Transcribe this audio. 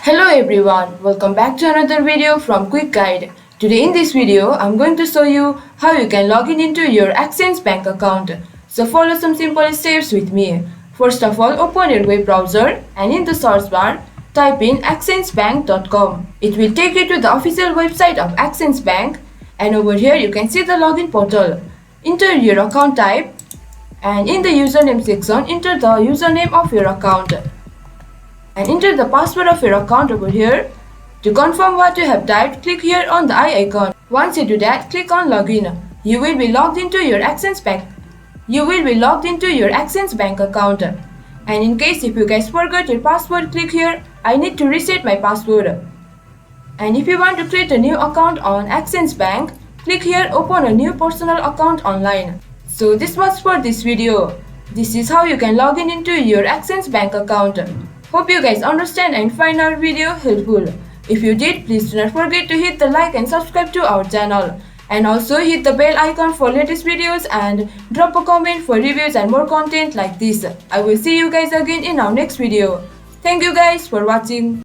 Hello everyone, welcome back to another video from Quick Guide. Today in this video, I'm going to show you how you can log in into your Axis bank account. So follow some simple steps with me. First of all, open your web browser and in the search bar, type in axisbank.com. It will take you to the official website of Axis Bank, and over here you can see the login portal. Enter your account type and in the username section, enter the username of your account. And enter the password of your account over here. To confirm what you have typed, click here on the eye icon. Once you do that, click on login. You will be logged into your Axis Bank. Account. And in case if you guys forgot your password, click here, I need to reset my password. And if you want to create a new account on Axis Bank, click here, open a new personal account online. So this was for this video. This is how you can log in into your Axis Bank account. Hope you guys understand and find our video helpful. If you did, please do not forget to hit the like and subscribe to our channel. And also hit the bell icon for latest videos and drop a comment for reviews and more content like this. I will see you guys again in our next video. Thank you guys for watching.